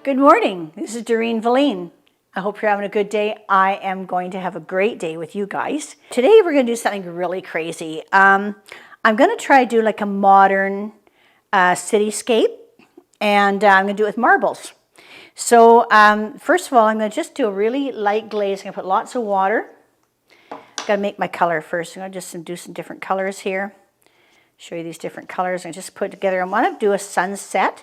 Good morning, this is Doreen Velin. I hope you're having a good day. I am going to have a great day with you guys. Today we're going to do something really crazy. I'm going to try to do like a modern cityscape, and I'm going to do it with marbles. So first of all, I'm going to just do a really light glaze. I'm going to put lots of water. I've got to make my color first. I'm going to just do some different colors here. Show you these different colors and just put together. I want to do a sunset.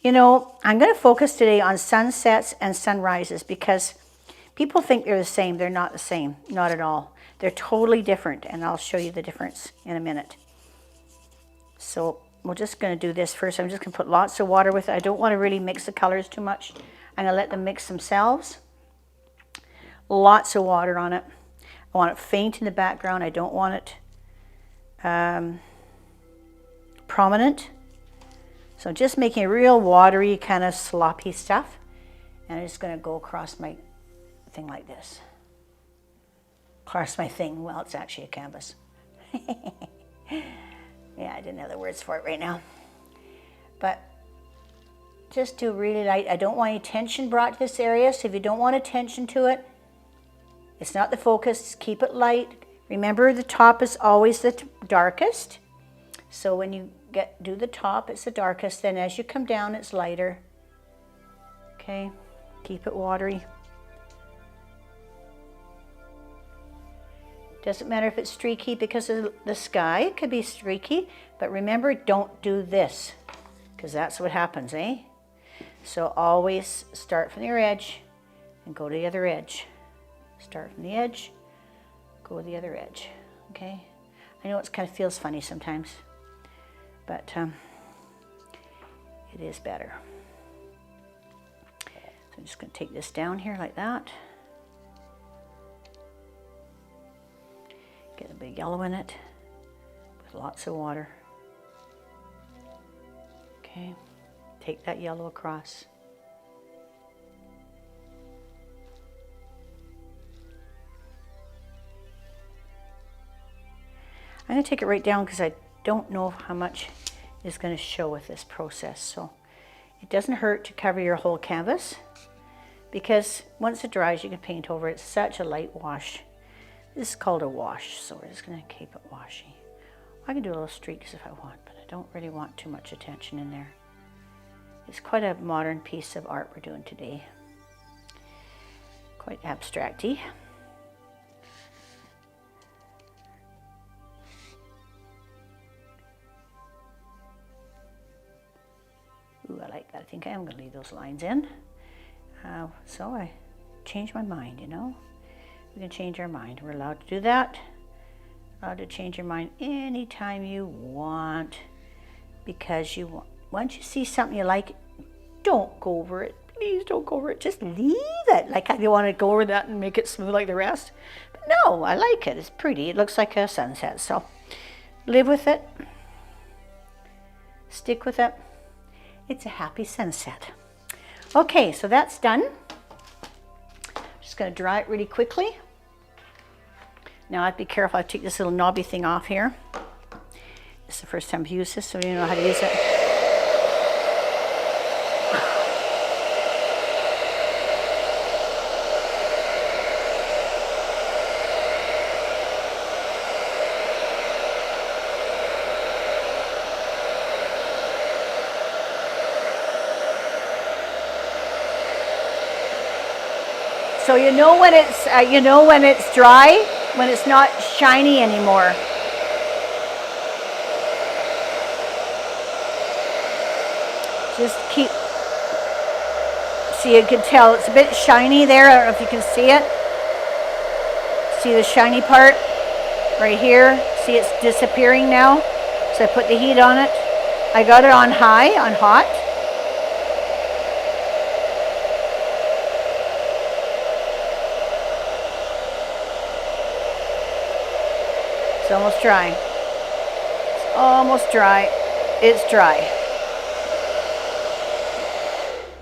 You know, I'm going to focus today on sunsets and sunrises because people think they're the same. They're not the same, not at all. They're totally different, and I'll show you the difference in a minute. So we're just going to do this first. I'm just going to put lots of water with it. I don't want to really mix the colors too much. I'm going to let them mix themselves. Lots of water on it. I want it faint in the background. I don't want it prominent. So just making a real watery kind of sloppy stuff. And I'm just going to go across my thing like this. Across my thing. Well, it's actually a canvas. Yeah, I didn't have the words for it right now. But just do really light. I don't want any tension brought to this area. So if you don't want attention to it, it's not the focus. Just keep it light. Remember, the top is always the darkest. So when you do the top, it's the darkest. Then as you come down, it's lighter. Okay, keep it watery. Doesn't matter if it's streaky because of the sky. It could be streaky, but remember, don't do this because that's what happens, eh? So always start from your edge and go to the other edge. Start from the edge, go to the other edge. Okay, I know it kind of feels funny sometimes, but it is better. So I'm just going to take this down here like that. Get a big yellow in it with lots of water. Okay, take that yellow across. I'm going to take it right down because I don't know how much is going to show with this process. So it doesn't hurt to cover your whole canvas because once it dries you can paint over it. It's such a light wash. This is called a wash, so we're just going to keep it washy. I can do little streaks if I want, but I don't really want too much attention in there. It's quite a modern piece of art we're doing today. Quite abstract-y. Ooh, I like that. I think I am going to leave those lines in. So I changed my mind, you know. We can change our mind. We're allowed to do that. Allowed to change your mind anytime you want. Because you want. Once you see something you like, don't go over it. Please don't go over it. Just leave it. Like you want to go over that and make it smooth like the rest. But no, I like it. It's pretty. It looks like a sunset. So live with it. Stick with it. It's a happy sunset. Okay, so that's done. Just going to dry it really quickly. Now I'd be careful. I take this little knobby thing off here. This is the first time I've used this, so you know how to use it. So you know when it's dry, when it's not shiny anymore. Just keep. See, you can tell it's a bit shiny there. I don't know if you can see it. See the shiny part right here? See, it's disappearing now. So I put the heat on it. I got it on high, on hot. It's almost dry. It's almost dry. It's dry.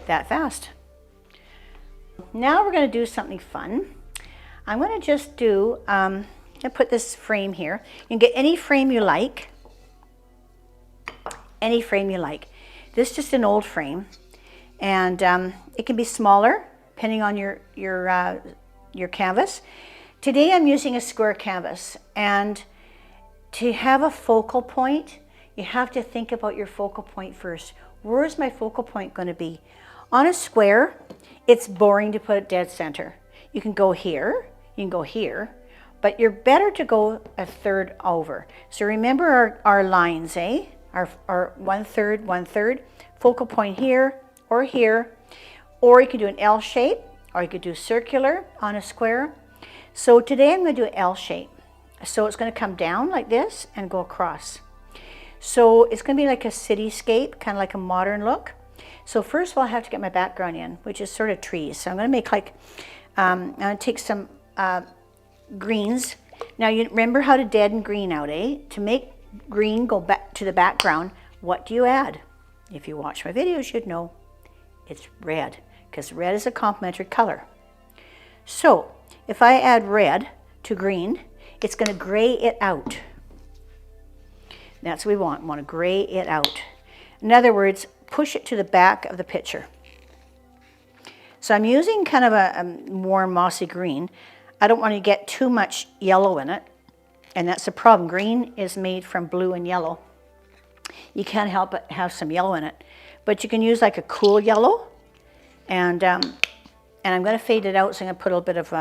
That fast. Now we're going to do something fun. I'm going to just do, I'm going to put this frame here. You can get any frame you like. Any frame you like. This is just an old frame. And it can be smaller depending on your canvas. Today I'm using a square canvas, and to have a focal point, you have to think about your focal point first. Where is my focal point going to be? On a square, it's boring to put it dead center. You can go here, you can go here, but you're better to go a third over. So remember our lines, eh? Our 1/3, 1/3, focal point here, or you could do an L shape, or you could do circular on a square. So today I'm going to do an L shape. So it's going to come down like this and go across. So it's going to be like a cityscape, kind of like a modern look. So first of all, I have to get my background in, which is sort of trees. So I'm going to make like, I'm going to take some greens. Now you remember how to deaden green out, eh? To make green go back to the background, what do you add? If you watch my videos, you'd know it's red, because red is a complementary color. So if I add red to green, it's going to gray it out. That's what we want. We want to gray it out. In other words, push it to the back of the picture. So I'm using kind of a warm mossy green. I don't want to get too much yellow in it, and that's the problem. Green is made from blue and yellow. You can't help but have some yellow in it, but you can use like a cool yellow, and I'm going to fade it out, so I'm going to put a little bit of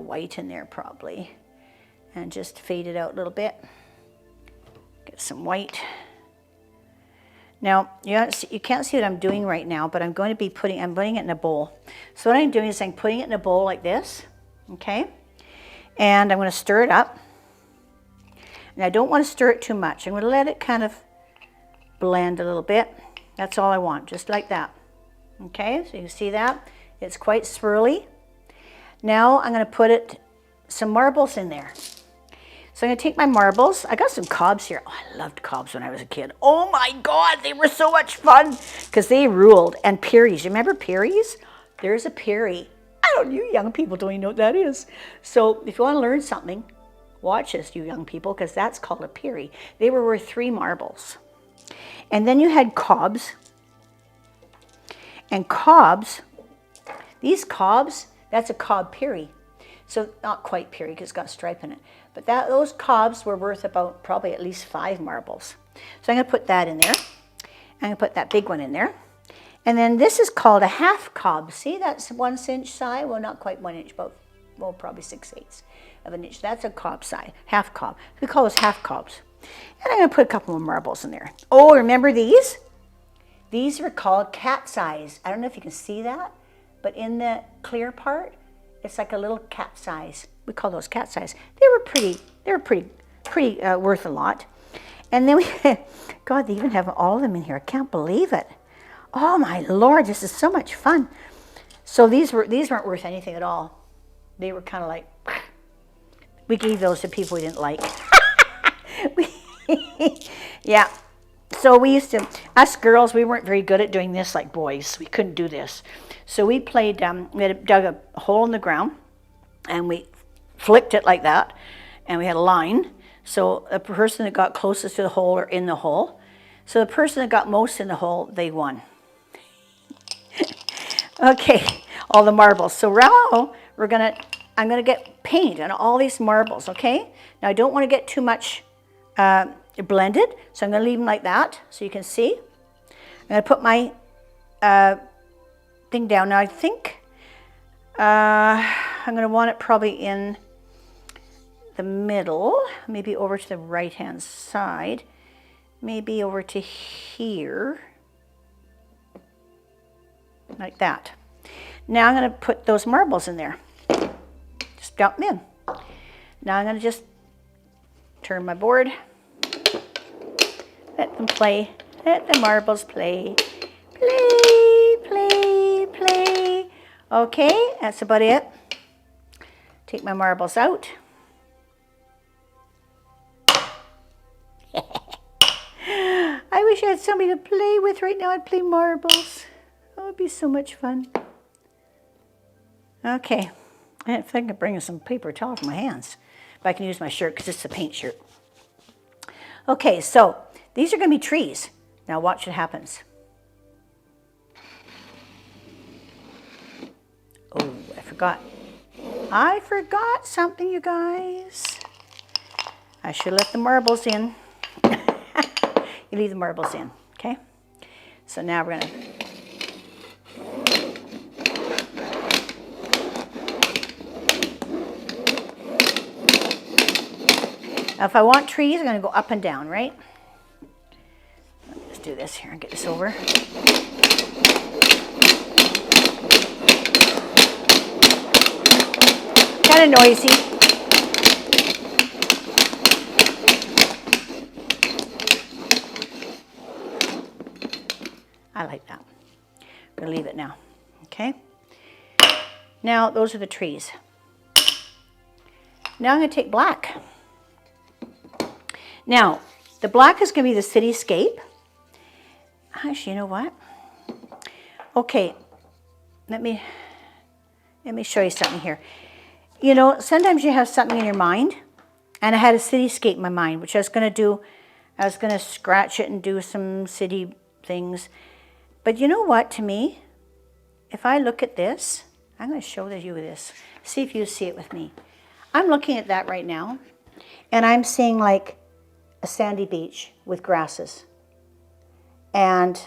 white in there probably, and just fade it out a little bit. Get some white. Now, you can't see what I'm doing right now, but I'm putting it in a bowl. So what I'm doing is I'm putting it in a bowl like this, okay? And I'm going to stir it up. And I don't want to stir it too much. I'm going to let it kind of blend a little bit. That's all I want, just like that. Okay, so you can see that. It's quite swirly. Now I'm going to put some marbles in there. So I'm going to take my marbles. I got some cobs here. Oh, I loved cobs when I was a kid. Oh my God, they were so much fun because they ruled. And Pearies. You remember Pearies? There's a Peary. You young people don't even know what that is. So if you want to learn something, watch this, you young people, because that's called a Peary. They were worth 3 marbles. And then you had cobs. And cobs, these cobs, that's a cob Peary. So not quite Peary because it's got a stripe in it. But those cobs were worth about probably at least 5 marbles. So I'm going to put that in there. I'm going to put that big one in there. And then this is called a half cob. See, that's 1 inch side. Well, not quite 1 inch, but well, probably 6/8 of an inch. That's a cob side, half cob. We call those half cobs. And I'm going to put a couple of marbles in there. Oh, remember these? These were called cat's eyes. I don't know if you can see that, but in the clear part, it's like a little cat's eyes. We call those cat's eyes. They were pretty worth a lot. And then God, they even have all of them in here. I can't believe it. Oh my Lord, this is so much fun. So these weren't worth anything at all. They were kind of like, we gave those to people we didn't like. Yeah. So we used to, us girls, we weren't very good at doing this like boys. We couldn't do this. So we played, we had dug a hole in the ground, and we flicked it like that, and we had a line. So the person that got closest to the hole or in the hole, so the person that got most in the hole, they won. Okay, all the marbles. So now I'm gonna get paint on all these marbles, okay? Now I don't want to get too much blended, so I'm gonna leave them like that so you can see. I'm gonna put my thing down. Now I think I'm gonna want it probably in the middle, maybe over to the right hand side, maybe over to here, like that. Now I'm going to put those marbles in there. Just dump them in. Now I'm going to just turn my board, let them play, let the marbles play, play, play, play. Okay, that's about it. Take my marbles out. I wish I had somebody to play with right now. I'd play marbles. That would be so much fun. Okay, I think I can bring some paper towel for my hands. If I can use my shirt because it's a paint shirt. Okay, so these are going to be trees. Now watch what happens. I forgot something, you guys. I should have left the marbles in. You leave the marbles in, okay? So now we're gonna now if I want trees, I'm gonna go up and down, right? Let me just do this here and get this over. Kind of noisy. I like that. I'm gonna leave it now, okay? Now, those are the trees. Now I'm gonna take black. Now, the black is gonna be the cityscape. Actually, you know what? Okay, let me show you something here. You know, sometimes you have something in your mind, and I had a cityscape in my mind, which I was gonna do. I was gonna scratch it and do some city things. But you know what, to me, if I look at this, I'm going to show you this. See if you see it with me. I'm looking at that right now, and I'm seeing like a sandy beach with grasses. And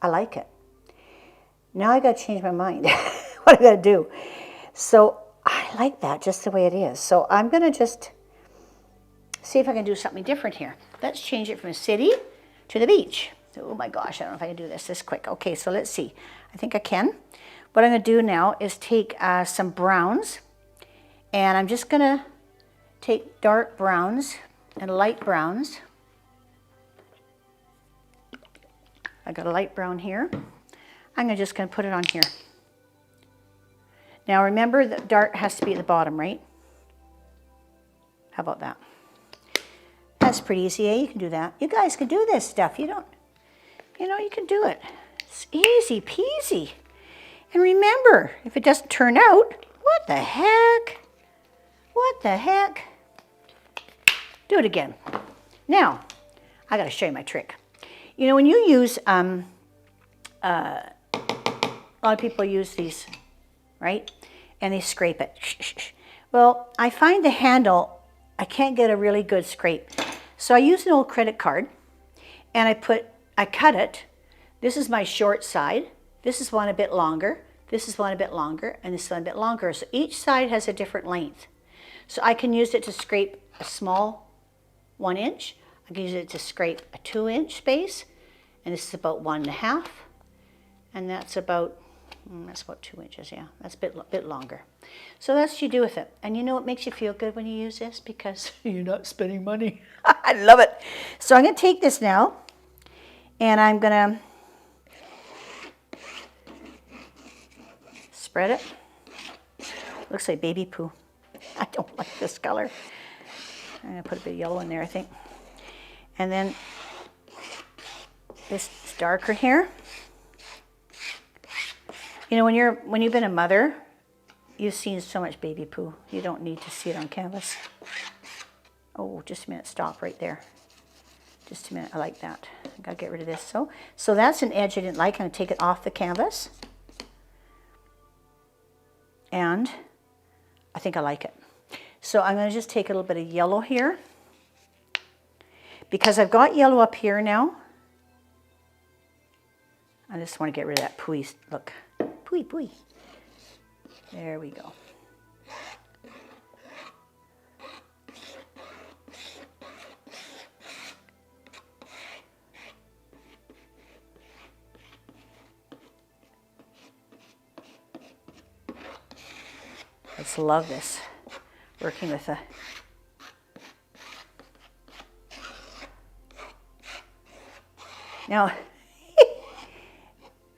I like it. Now I got to change my mind. What I got to do? So I like that just the way it is. So I'm going to just see if I can do something different here. Let's change it from a city to the beach. Oh my gosh, I don't know if I can do this quick. Okay, so let's see. I think I can. What I'm going to do now is take some browns, and I'm just going to take dark browns and light browns. I got a light brown here. I'm just going to put it on here. Now remember that dark has to be at the bottom, right? How about that? That's pretty easy, eh? You can do that. You guys can do this stuff. You know, you can do it. It's easy peasy. And remember, if it doesn't turn out, what the heck? What the heck? Do it again. Now, I gotta show you my trick. You know, when you use, a lot of people use these, right? And they scrape it. Well, I find the handle, I can't get a really good scrape. So I use an old credit card, and I cut it. This is my short side. This is one a bit longer. This is one a bit longer, and this one a bit longer. So each side has a different length. So I can use it to scrape a small 1 inch. I can use it to scrape a 2-inch space, and this is about 1.5, and that's about 2 inches. Yeah, that's a bit longer. So that's what you do with it. And you know what makes you feel good when you use this? Because you're not spending money. I love it. So I'm going to take this now, and I'm going to spread it. Looks like baby poo. I don't like this color. I'm going to put a bit of yellow in there, I think. And then this is darker here. You know, when you've been a mother, you've seen so much baby poo. You don't need to see it on canvas. Oh, just a minute. Stop right there. Just a minute. I like that. I gotta get rid of this. So that's an edge I didn't like. I'm gonna take it off the canvas. And I think I like it. So I'm gonna just take a little bit of yellow here. Because I've got yellow up here now. I just want to get rid of that pooey look. Pooey, pooey. There we go. I just love this, working with a now.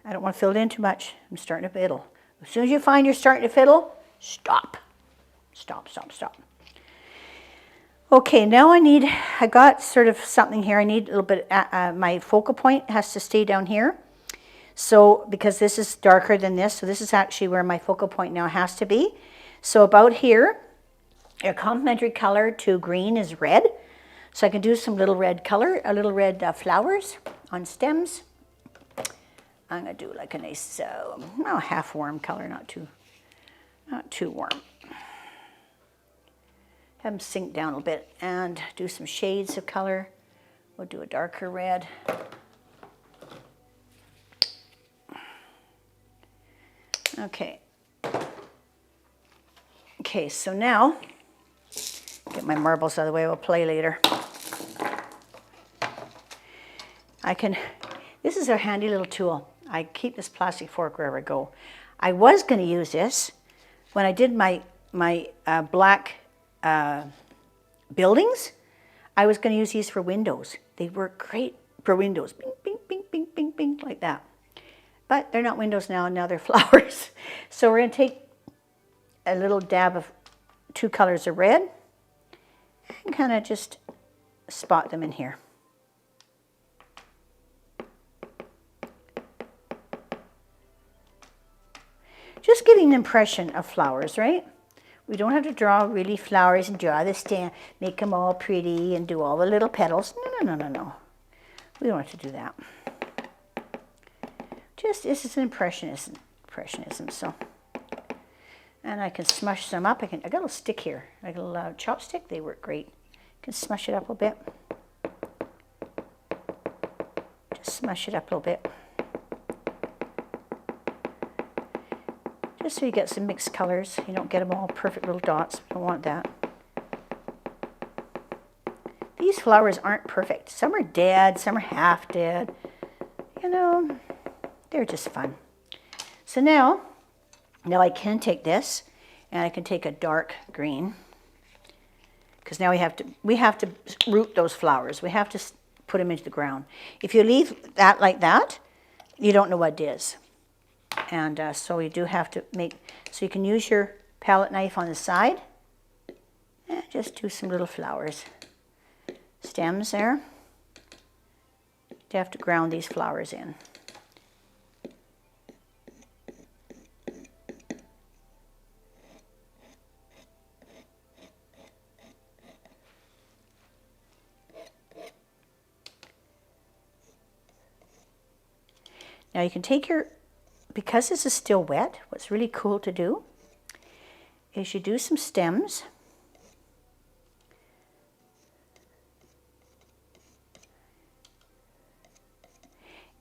I don't want to fill it in too much. I'm starting to fiddle. As soon as you find you're starting to fiddle, stop. Stop, stop, stop. Okay, now I got sort of something here. I need a little bit, my focal point has to stay down here. So, because this is darker than this, so this is actually where my focal point now has to be. So about here, a complementary color to green is red. So I can do some little red color, little red flowers on stems. I'm going to do like a nice half warm color, not too Not too warm. Have them sink down a little bit and do some shades of color. We'll do a darker red. Okay. Okay, so now, get my marbles out of the way, we'll play later. This is a handy little tool. I keep this plastic fork wherever I go. I was going to use this when I did my black buildings. I was going to use these for windows. They work great for windows. Bing, bing, bing, bing, bing, bing, like that. But they're not windows now, and now they're flowers. So we're going to take a little dab of 2 colors of red and kind of just spot them in here. Just giving an impression of flowers, right? We don't have to draw really flowers and draw the stem, make them all pretty and do all the little petals. No. We don't have to do that. Just, this is an impressionism, so. And I can smush some up. I got a little stick here, like a little chopstick. They work great. You can smush it up a little bit. Just smush it up a little bit. Just so you get some mixed colors. You don't get them all perfect little dots. You don't want that. These flowers aren't perfect. Some are dead, some are half dead. You know, they're just fun. So now I can take this and I can take a dark green, because now we have to root those flowers. We have to put them into the ground. If you leave that like that, you don't know what it is. And so you do have to so you can use your palette knife on the side and just do some little flowers. Stems there. You have to ground these flowers in. Now you can take because this is still wet, what's really cool to do is you do some stems.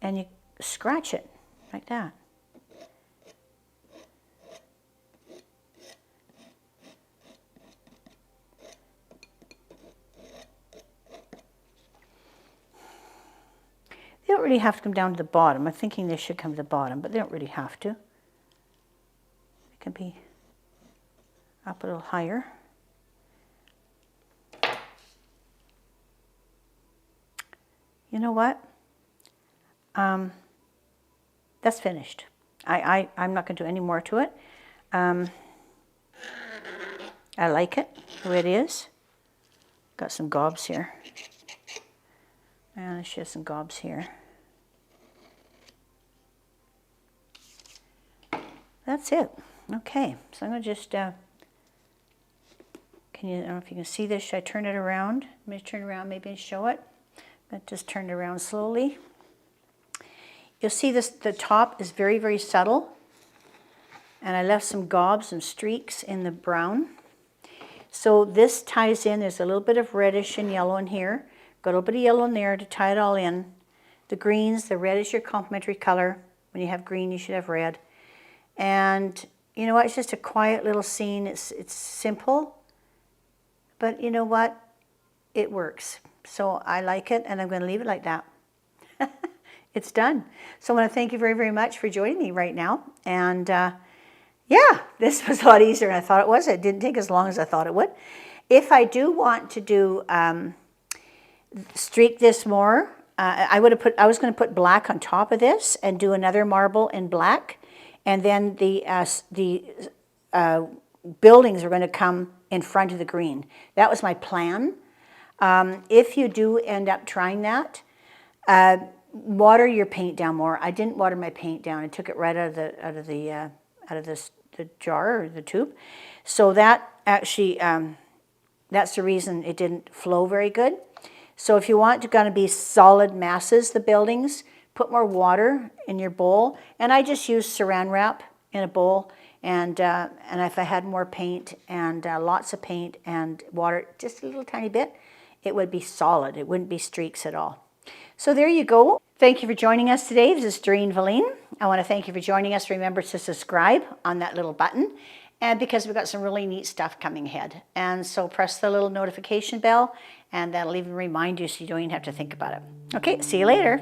And you scratch it like that. They don't really have to come down to the bottom. I'm thinking they should come to the bottom, but they don't really have to. They can be up a little higher. You know what? That's finished. I'm not going to do any more to it. I like it the way it is. Got some gobs here. And let's show some gobs here. That's it. Okay, so I'm going to just, I don't know if you can see this. Should I turn it around? Let me turn around maybe and show it. But just turn it around slowly. You'll see this, the top is very, very subtle. And I left some gobs and streaks in the brown. So this ties in. There's a little bit of reddish and yellow in here. Got a little bit of yellow in there to tie it all in. The greens, the red is your complementary color. When you have green, you should have red. And you know what? It's just a quiet little scene. It's simple. But you know what? It works. So I like it, and I'm going to leave it like that. It's done. So I want to thank you very, very much for joining me right now. And yeah, this was a lot easier than I thought it was. It didn't take as long as I thought it would. If I do want to do streak this more, I was going to put black on top of this and do another marble in black, and then the buildings are going to come in front of the green. That was my plan. If you do end up trying that, water your paint down more. I didn't water my paint down. I took it right out of the jar or the tube. So that actually, that's the reason it didn't flow very good. So if you want to be solid masses, the buildings, put more water in your bowl. And I just use saran wrap in a bowl And if I had more paint and lots of paint and water, just a little tiny bit, it would be solid. It wouldn't be streaks at all. So there you go. Thank you for joining us today. This is Doreen Velin. I want to thank you for joining us. Remember to subscribe on that little button, and because we've got some really neat stuff coming ahead. And so press the little notification bell, and that'll even remind you so you don't even have to think about it. Okay, see you later.